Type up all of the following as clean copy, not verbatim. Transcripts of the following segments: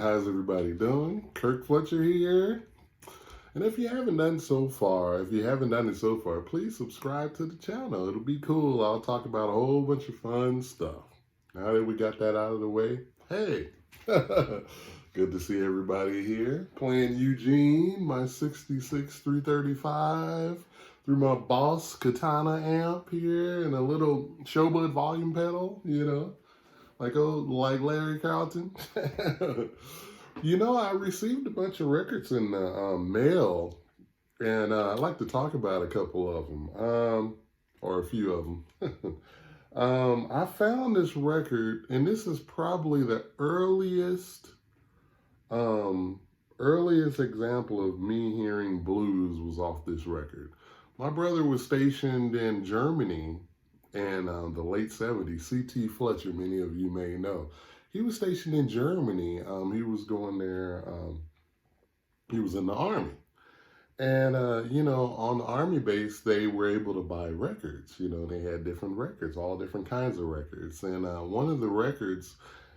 how's everybody doing? Kirk Fletcher here. And if you haven't done it so far, please subscribe to the channel. It'll be cool. I'll talk about a whole bunch of fun stuff. Now that we got that out of the way, hey, good to see everybody here. Playing Eugene, my 66 335 through my Boss Katana amp here and a little Sho Bud volume pedal, like Larry Carlton. I received a bunch of records in the mail, and I'd like to talk about a couple of them, or a few of them. I found this record, and this is probably the earliest example of me hearing blues was off this record. My brother was stationed in Germany in the late 70s. C.T. Fletcher, many of you may know. He was stationed in Germany. He was going there. He was in the Army. And, on the Army base, they were able to buy records. They had different records, all different kinds of records. And one of the records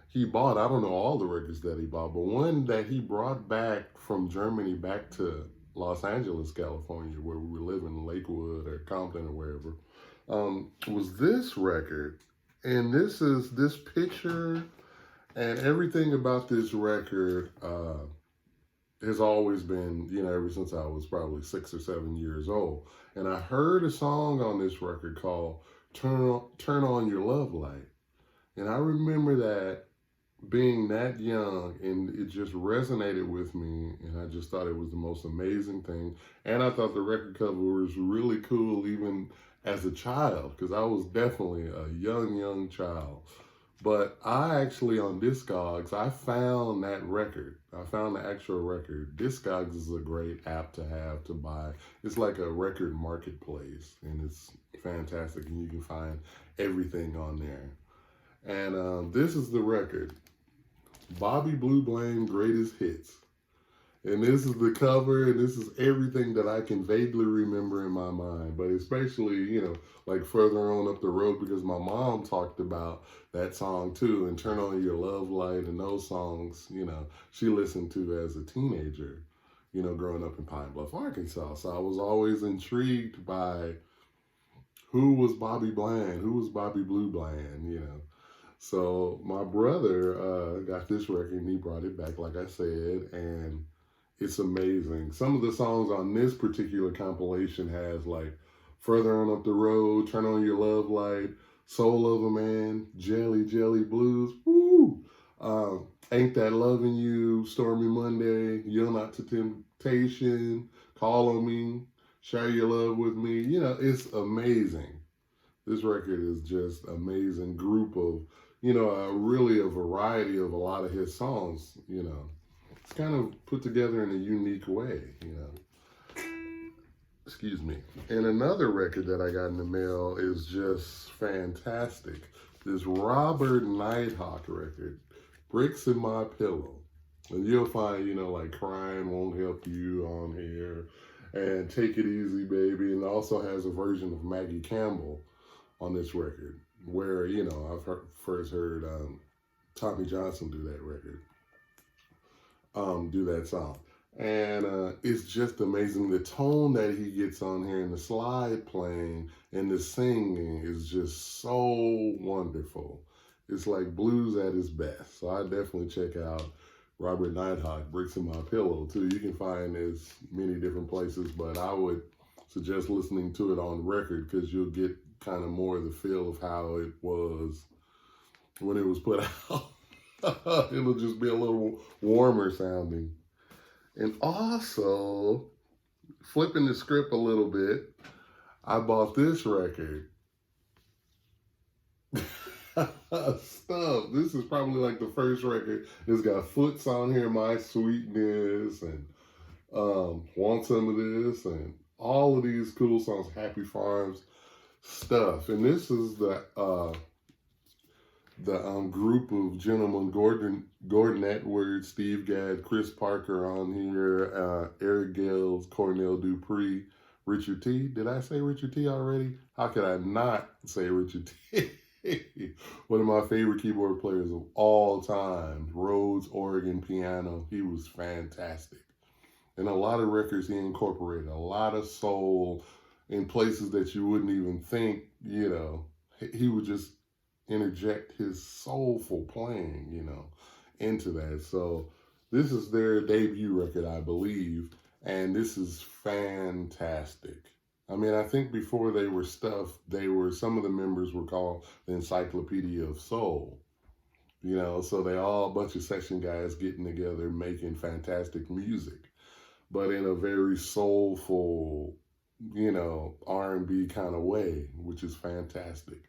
he bought, I don't know all the records that he bought, but one that he brought back from Germany back to Los Angeles, California, where we were living, Lakewood or Compton or wherever, was this record. And this picture and everything about this record has always been, ever since I was probably 6 or 7 years old. And I heard a song on this record called Turn On Your Love Light. And I remember that being that young, and it just resonated with me, and I just thought it was the most amazing thing. And I thought the record cover was really cool even as a child, because I was definitely a young child. But I actually, on Discogs, I found that record. I found the actual record. Discogs is a great app to have to buy. It's like a record marketplace, and it's fantastic, and you can find everything on there. And this is the record, Bobby Blue Bland Greatest Hits. And this is the cover, and this is everything that I can vaguely remember in my mind, but especially, like further on up the road, because my mom talked about that song too, and Turn On Your Love Light, and those songs, she listened to as a teenager, growing up in Pine Bluff, Arkansas. So I was always intrigued by who was Bobby Bland, who was Bobby Blue Bland, So my brother got this record, and he brought it back, like I said, and it's amazing. Some of the songs on this particular compilation has like Further On Up the Road, Turn On Your Love Light, Soul of a Man, Jelly Blues, woo! Ain't That Loving You, Stormy Monday, Yield Not to Temptation, Call on Me, Share Your Love with Me. It's amazing. This record is just amazing group of, really a variety of a lot of his songs, It's kind of put together in a unique way, Excuse me. And another record that I got in the mail is just fantastic. This Robert Nighthawk record, Bricks in My Pillow. And you'll find, like Crying Won't Help You on here, and Take It Easy Baby, and it also has a version of Maggie Campbell on this record, where, I've first heard Tommy Johnson do that record. Do that song. And it's just amazing. The tone that he gets on here and the slide playing and the singing is just so wonderful. It's like blues at its best. So I definitely check out Robert Nighthawk, Bricks in My Pillow, too. You can find this many different places, but I would suggest listening to it on record, because you'll get kind of more of the feel of how it was when it was put out. It'll just be a little warmer sounding. And also, flipping the script a little bit, I bought this record. Stuff. This is probably like the first record. It's got Foots on here, My Sweetness, and Want Some of This, and all of these cool songs, Happy Farms stuff. And this is the group of gentlemen, Gordon Edwards, Steve Gadd, Chris Parker on here, Eric Gales, Cornell Dupree, Richard T. Did I say Richard T already? How could I not say Richard T? One of my favorite keyboard players of all time, Rhodes organ piano. He was fantastic. And a lot of records he incorporated, a lot of soul in places that you wouldn't even think, he would just interject his soulful playing, into that. So this is their debut record, I believe, and this is fantastic. I mean, I think before they were stuff, some of the members were called the Encyclopedia of Soul. So they all a bunch of section guys getting together making fantastic music, but in a very soulful, R&B kind of way, which is fantastic.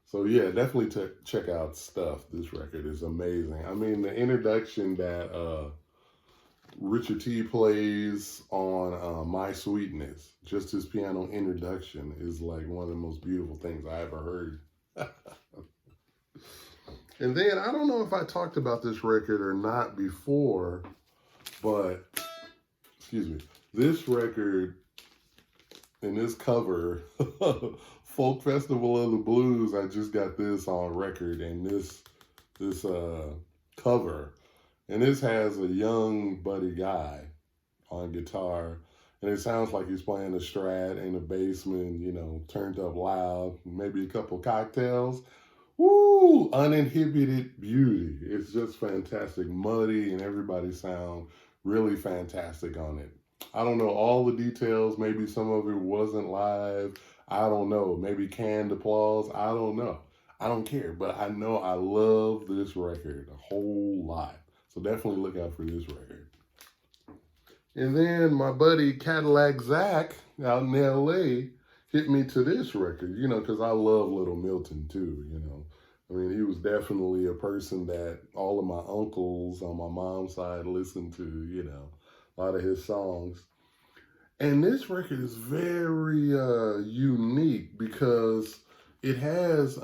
So yeah, definitely check out Stuff. This record is amazing. I mean, the introduction that Richard T plays on My Sweetness, just his piano introduction is like one of the most beautiful things I ever heard. And then, I don't know if I talked about this record or not before, but, excuse me, this record and this cover, Folk Festival of the Blues, I just got this on record, and this cover, and this has a young Buddy Guy on guitar, and it sounds like he's playing a Strat in a basement, turned up loud, maybe a couple cocktails. Woo! Uninhibited beauty. It's just fantastic. Muddy, and everybody sound really fantastic on it. I don't know all the details. Maybe some of it wasn't live. I don't know. Maybe canned applause. I don't know. I don't care. But I know I love this record a whole lot. So definitely look out for this record. And then my buddy Cadillac Zach out in LA hit me to this record, because I love Little Milton too, I mean, he was definitely a person that all of my uncles on my mom's side listened to, a lot of his songs. And this record is very unique because it has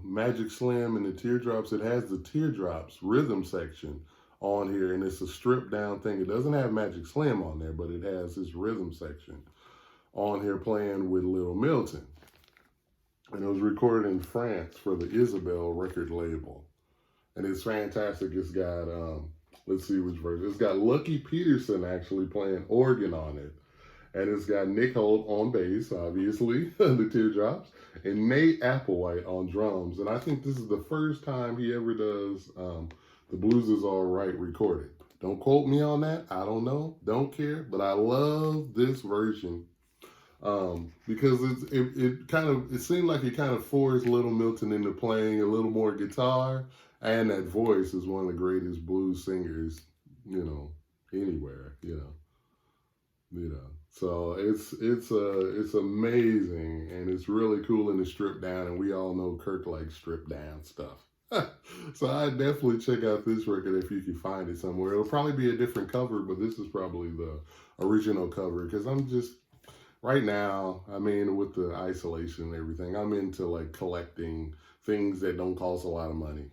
Magic Slim and the Teardrops. It has the Teardrops rhythm section on here, and it's a stripped down thing. It doesn't have Magic Slim on there, but it has this rhythm section on here playing with Little Milton. And it was recorded in France for the Isabel record label. And it's fantastic. It's got, let's see which version. It's got Lucky Peterson actually playing organ on it. And it's got Nick Holt on bass, obviously, the Teardrops, and Nate Applewhite on drums. And I think this is the first time he ever does The Blues Is All Right recorded. Don't quote me on that. I don't know. Don't care. But I love this version. Because it seemed like it kind of forced Little Milton into playing a little more guitar, and that voice is one of the greatest blues singers, anywhere, So it's amazing, and it's really cool in the stripped down, and we all know Kirk likes stripped down stuff. So I definitely check out this record if you can find it somewhere. It'll probably be a different cover, but this is probably the original cover, because I'm just right now, I mean, with the isolation and everything, I'm into like collecting things that don't cost a lot of money.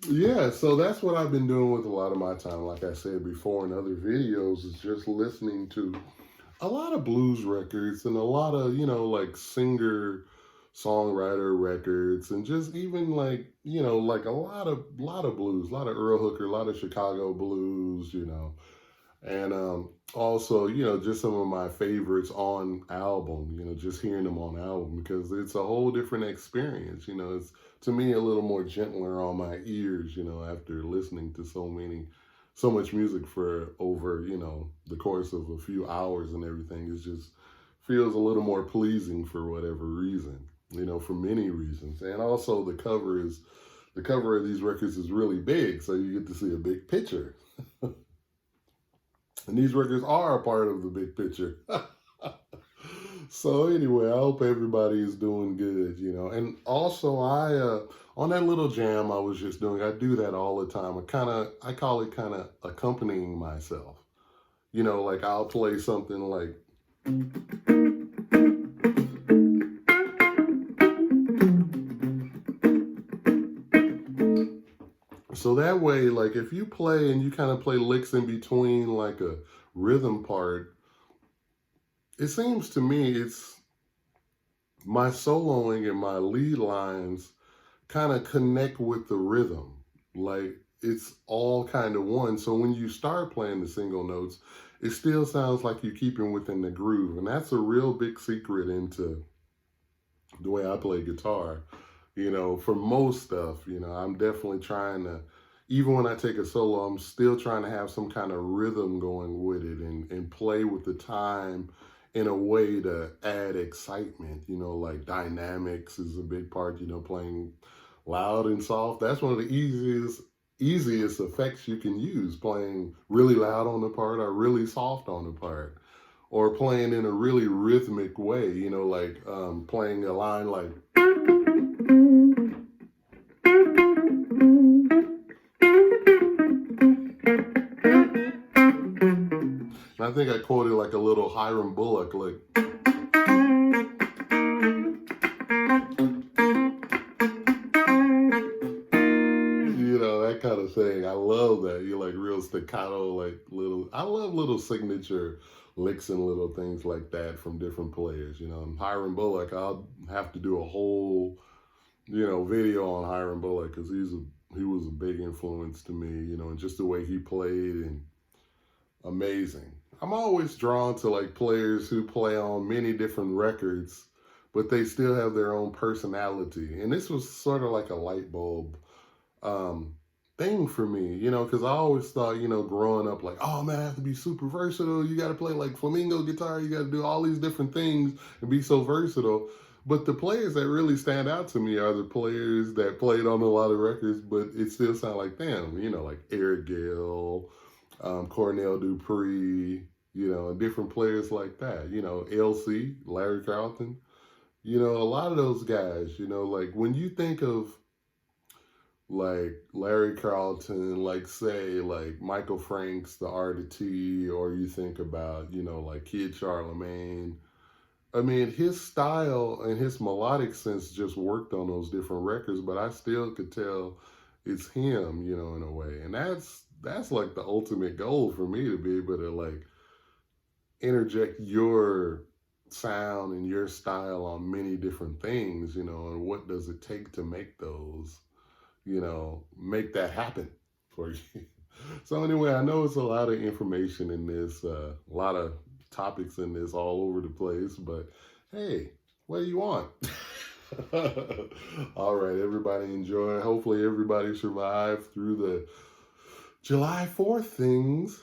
Yeah, so that's what I've been doing with a lot of my time. Like I said before in other videos, is just listening to a lot of blues records and a lot of, like singer songwriter records, and just even like, like a lot of blues, a lot of Earl Hooker, a lot of Chicago blues, and also, just some of my favorites on album, just hearing them on album, because it's a whole different experience. It's, to me, a little more gentler on my ears, after listening to so much music for over, the course of a few hours and everything. It just feels a little more pleasing for whatever reason, for many reasons. And also the cover of these records is really big, so you get to see a big picture. And these records are a part of the big picture. So anyway, I hope everybody is doing good, And also, I on that little jam I was just doing, I do that all the time. I call it kind of accompanying myself. Like I'll play something like. So that way, like if you play and you kind of play licks in between like a rhythm part, it seems to me my soloing and my lead lines kind of connect with the rhythm. Like it's all kind of one. So when you start playing the single notes, it still sounds like you're keeping within the groove. And that's a real big secret into the way I play guitar. For most stuff, I'm definitely trying to, even when I take a solo, I'm still trying to have some kind of rhythm going with it and play with the time in a way to add excitement, like dynamics is a big part, playing loud and soft. That's one of the easiest effects you can use, playing really loud on the part or really soft on the part, or playing in a really rhythmic way, like playing a line like, and I think I quoted like a little Hiram Bullock, like, that kind of thing. I love that. You like real staccato, like I love little signature licks and little things like that from different players. And Hiram Bullock, I'll have to do a whole, video on Hiram Bullock because he was a big influence to me, and just the way he played and amazing. I'm always drawn to like players who play on many different records, but they still have their own personality. And this was sort of like a light bulb um, thing for me, because I always thought, growing up, like, oh man, I have to be super versatile. You got to play like flamenco guitar. You got to do all these different things and be so versatile. But the players that really stand out to me are the players that played on a lot of records, but it still sound like them, like Eric Gale, Cornell Dupree, and different players like that, LC, Larry Carlton, a lot of those guys, like when you think of like Larry Carlton, like say like Michael Franks, the Art of T, or you think about, like Kid Charlemagne. I mean, his style and his melodic sense just worked on those different records, but I still could tell it's him, in a way. And that's like the ultimate goal for me, to be able to like interject your sound and your style on many different things, and what does it take to make those, make that happen for you. So anyway, I know it's a lot of information in this, a lot of topics in this all over the place, but hey, what do you want? All right, everybody enjoy. Hopefully everybody survived through the July 4th things.